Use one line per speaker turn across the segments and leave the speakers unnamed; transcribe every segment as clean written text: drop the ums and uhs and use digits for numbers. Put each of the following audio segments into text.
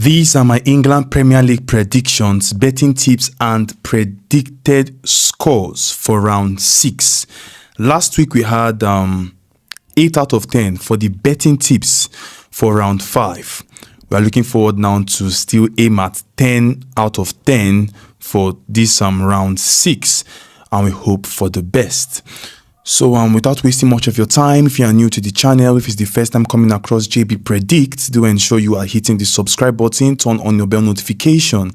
These are my England Premier League predictions, betting tips and predicted scores for round 6. Last week we had 8 out of 10 for the betting tips for round 5. We are looking forward now to still aim at 10 out of 10 for this round 6, and we hope for the best. So without wasting much of your time, if you are new to the channel, if it's the first time coming across Jb Predictz, do ensure you are hitting the subscribe button, turn on your bell notification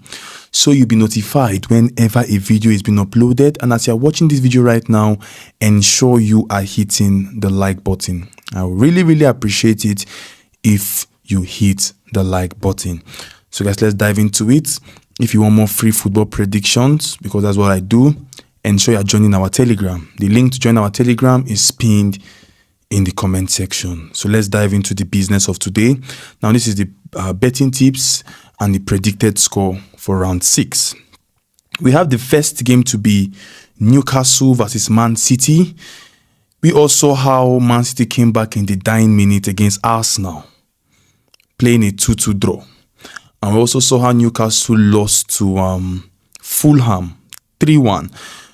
so you'll be notified whenever a video is being uploaded. And as you're watching this video right now, ensure you are hitting the like button. I really appreciate it if you hit the like button. So guys, let's dive into it. If you want more free football predictions, because that's what I do, ensure you are joining our Telegram. The link to join our Telegram is pinned in the comment section. So let's dive into the business of today. Now, this is the betting tips and the predicted score for round 6. We have the first game to be Newcastle versus Man City. We also saw how Man City came back in the dying minute against Arsenal, playing a 2-2 draw. And we also saw how Newcastle lost to Fulham 3-1.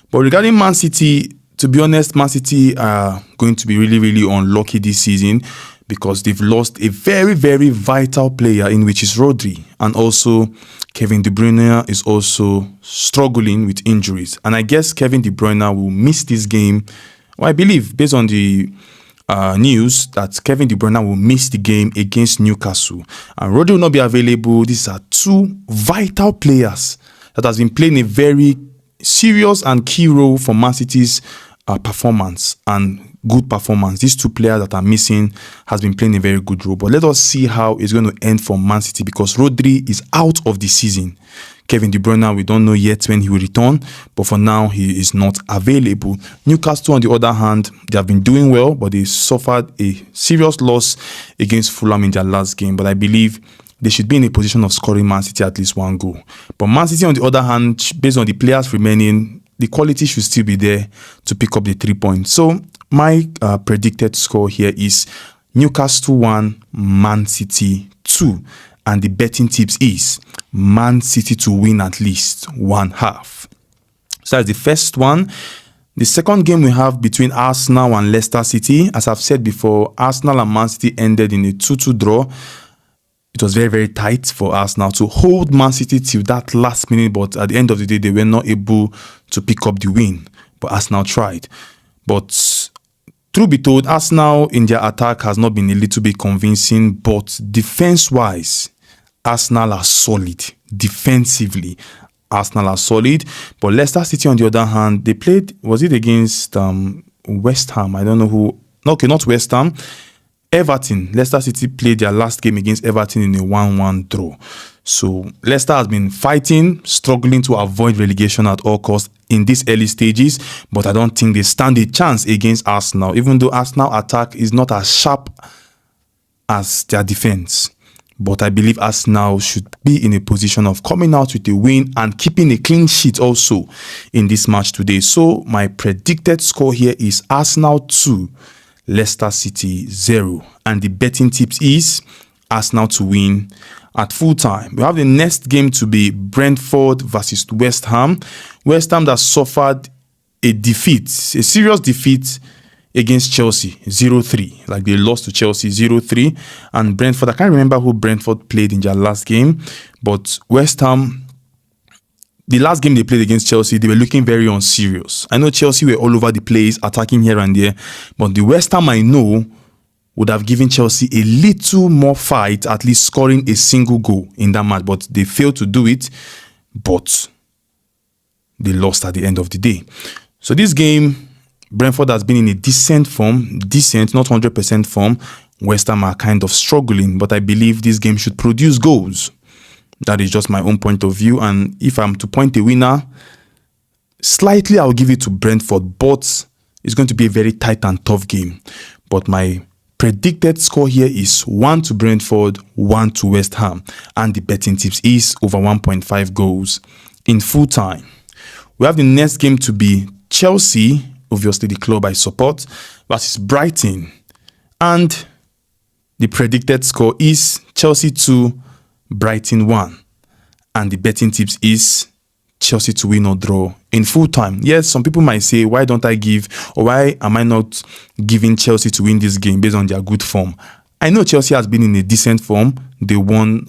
But regarding Man City, to be honest, Man City are going to be really unlucky this season because they've lost a very vital player in which is Rodri, and also Kevin De Bruyne is also struggling with injuries. And I guess Kevin De Bruyne will miss this game. Well, I believe, based on the news, that Kevin De Bruyne will miss the game against Newcastle. And Rodri will not be available. These are two vital players that has been playing a very serious and key role for Man City's performance and good performance. These two players that are missing has been playing a very good role. But let us see how it's going to end for Man City, because Rodri is out of the season. Kevin De Bruyne, we don't know yet when he will return, but for now he is not available. Newcastle, on the other hand, they have been doing well, but they suffered a serious loss against Fulham in their last game. But I believe they should be in a position of scoring Man City at least 1 goal. But Man City, on the other hand, based on the players remaining, the quality should still be there to pick up the 3 points. So my predicted score here is Newcastle 1, Man City 2. And the betting tips is Man City to win at least 1/2. So that's the first one. The second game we have between Arsenal and Leicester City. As I've said before, Arsenal and Man City ended in a 2-2 draw. It was very tight for Arsenal to hold Man City till that last minute, but at the end of the day, they were not able to pick up the win. But Arsenal tried. But truth be told, Arsenal in their attack has not been a little bit convincing, but defense-wise, Arsenal are solid. Defensively, Arsenal are solid. But Leicester City, on the other hand, they played, was it against West Ham? I don't know who. Okay, not West Ham. Everton. Leicester City played their last game against Everton in a 1-1 draw. So Leicester has been fighting, struggling to avoid relegation at all costs in these early stages, but I don't think they stand a chance against Arsenal, even though Arsenal attack is not as sharp as their defense. But I believe Arsenal should be in a position of coming out with a win and keeping a clean sheet also in this match today. So my predicted score here is Arsenal 2, Leicester City 0. And the betting tips is Arsenal to win at full time. We have the next game to be Brentford versus West Ham. West Ham that suffered a defeat, a serious defeat against Chelsea, 0-3. Like they lost to Chelsea 0-3. And Brentford, I can't remember who Brentford played in their last game, but West Ham, the last game they played against Chelsea, they were looking very unserious. I know Chelsea were all over the place, attacking here and there, but the West Ham I know would have given Chelsea a little more fight, at least scoring a single goal in that match, but they failed to do it, but they lost at the end of the day. So this game, Brentford has been in a decent form, not 100% form. West Ham are kind of struggling, but I believe this game should produce goals. That is just my own point of view. And if I'm to point a winner, slightly I'll give it to Brentford, but it's going to be a very tight and tough game. But my predicted score here is 1 to Brentford, 1 to West Ham. And the betting tips is over 1.5 goals in full time. We have the next game to be Chelsea, obviously the club I support, versus Brighton. And the predicted score is Chelsea 2, Brighton 1. And the betting tips is Chelsea to win or draw in full time. Yes, some people might say, why don't I give, or why am I not giving Chelsea to win this game based on their good form? I know Chelsea has been in a decent form. They won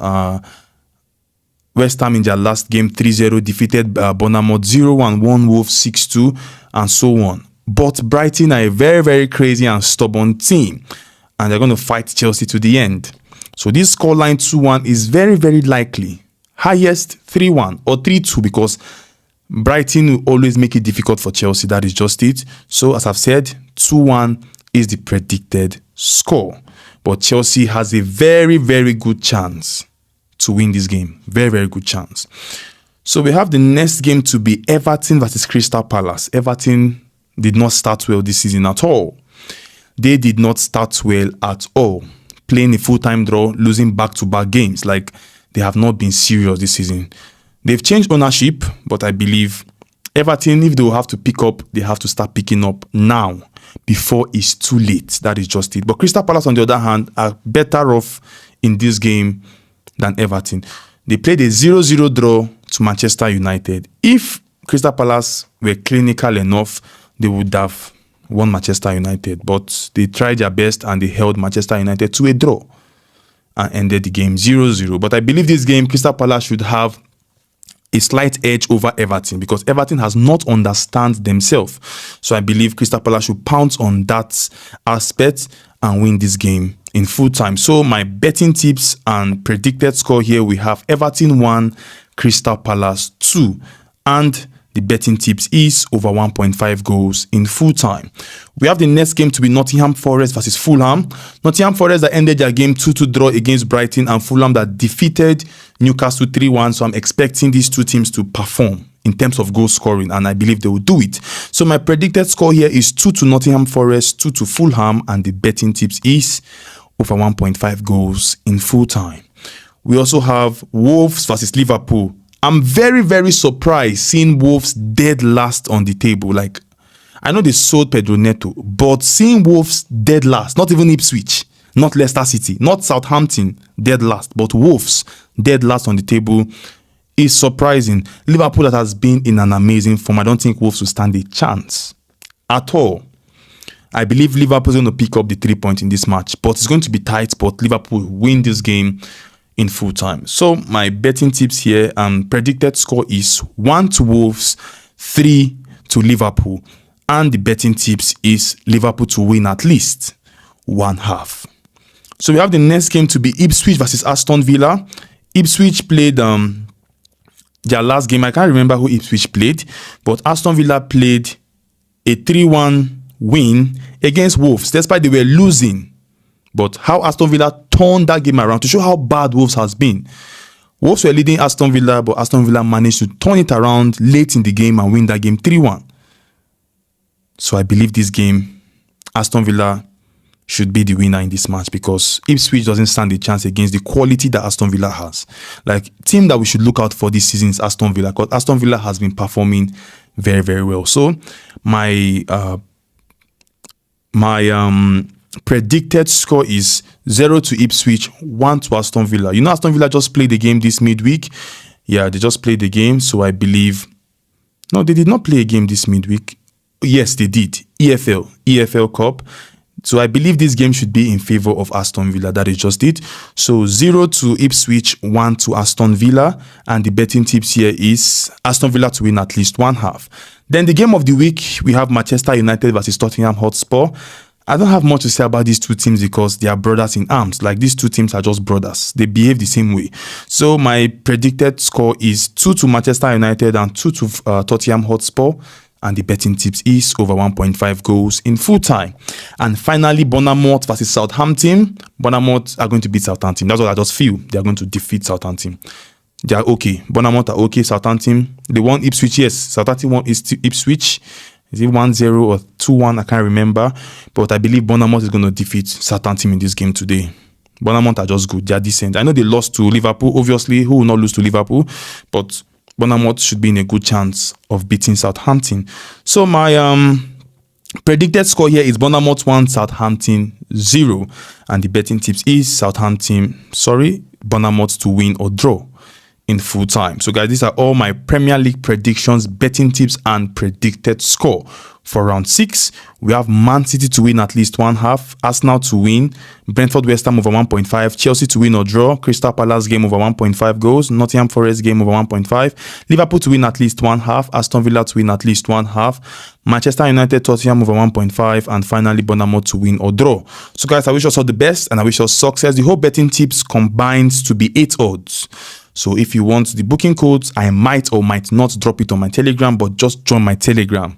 West Ham in their last game 3-0, defeated Bournemouth 0-1, won Wolves 6-2, and so on. But Brighton are a very, very crazy and stubborn team, and they're going to fight Chelsea to the end. So this scoreline 2-1 is very, very likely. Highest 3-1 or 3-2, because Brighton will always make it difficult for Chelsea. That is just it. So as I've said, 2-1 is the predicted score. But Chelsea has a very, very good chance to win this game. Very, very good chance. So we have the next game to be Everton versus Crystal Palace. Everton did not start well this season at all. They did not start well at all. Playing a full-time draw, losing back-to-back games. Like, they have not been serious this season. They've changed ownership, but I believe Everton, if they will have to pick up, they have to start picking up now before it's too late. That is just it. But Crystal Palace, on the other hand, are better off in this game than Everton. They played a 0-0 draw to Manchester United. If Crystal Palace were clinical enough, they would have won Manchester United. But they tried their best and they held Manchester United to a draw and ended the game 0-0. But I believe this game, Crystal Palace should have a slight edge over Everton, because Everton has not understand themselves. So I believe Crystal Palace should pounce on that aspect and win this game in full time. So my betting tips and predicted score here, we have Everton 1, Crystal Palace 2. And the betting tips is over 1.5 goals in full time. We have the next game to be Nottingham Forest versus Fulham. Nottingham Forest that ended their game 2-2 draw against Brighton, and Fulham that defeated Newcastle 3-1. So I'm expecting these two teams to perform in terms of goal scoring, and I believe they will do it. So my predicted score here is 2 to Nottingham Forest, 2 to Fulham, and the betting tips is over 1.5 goals in full time. We also have Wolves versus Liverpool. I'm very, very surprised seeing Wolves dead last on the table. Like, I know they sold Pedro Neto, but seeing Wolves dead last, not even Ipswich, not Leicester City, not Southampton dead last, but Wolves dead last on the table is surprising. Liverpool that has been in an amazing form, I don't think Wolves will stand a chance at all. I believe Liverpool is going to pick up the 3 points in this match, but it's going to be tight, but Liverpool will win this game in full time. So my betting tips here and predicted score is 1 to Wolves, 3 to Liverpool, and the betting tips is Liverpool to win at least 1/2. So we have the next game to be Ipswich versus Aston Villa. Ipswich played their last game. I can't remember who Ipswich played, but Aston Villa played a 3-1 win against Wolves, despite they were losing. But how Aston Villa turned that game around to show how bad Wolves has been. Wolves were leading Aston Villa, but Aston Villa managed to turn it around late in the game and win that game 3-1. So I believe this game, Aston Villa should be the winner in this match, because Ipswich doesn't stand a chance against the quality that Aston Villa has. Like, team that we should look out for this season is Aston Villa, because Aston Villa has been performing very, very well. So my predicted score is 0 to Ipswich, 1 to Aston Villa. You know, Aston Villa just played the game this midweek. Yeah, they just played the game. So I believe... No, they did not play a game this midweek. Yes, they did. EFL Cup. So I believe this game should be in favor of Aston Villa. That is just it. So 0 to Ipswich, 1 to Aston Villa. And the betting tips here is Aston Villa to win at least 1/2. Then the game of the week, we have Manchester United versus Tottenham Hotspur. I don't have much to say about these two teams because they are brothers in arms. Like, these two teams are just brothers. They behave the same way. So my predicted score is 2 to Manchester United and 2 to Tottenham Hotspur. And the betting tips is over 1.5 goals in full time. And finally, Bournemouth versus Southampton. Bournemouth are going to beat Southampton. That's what I just feel. They are going to defeat Southampton. They are okay. Bournemouth are okay. Southampton, they won Ipswich. Yes, Southampton won Ipswich. Is it 1-0 or 2-1? I can't remember. But I believe Bournemouth is going to defeat Southampton in this game today. Bournemouth are just good. They are decent. I know they lost to Liverpool. Obviously, who will not lose to Liverpool? But Bournemouth should be in a good chance of beating Southampton. So my predicted score here is Bournemouth 1, Southampton 0. And the betting tips is Bournemouth to win or draw in full time. So guys, these are all my Premier League predictions, betting tips and predicted score. For round 6, we have Man City to win at least 1/2, Arsenal to win, Brentford West Ham over 1.5, Chelsea to win or draw, Crystal Palace game over 1.5 goals, Nottingham Forest game over 1.5, Liverpool to win at least 1/2, Aston Villa to win at least 1/2, Manchester United Tottenham over 1.5, and finally Bournemouth to win or draw. So guys, I wish us all the best and I wish us success. The whole betting tips combines to be 8 odds. So if you want the booking codes, I might or might not drop it on my Telegram, but just join my Telegram.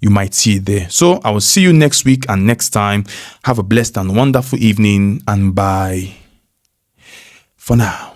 You might see it there. So I will see you next week and next time. Have a blessed and wonderful evening, and bye for now.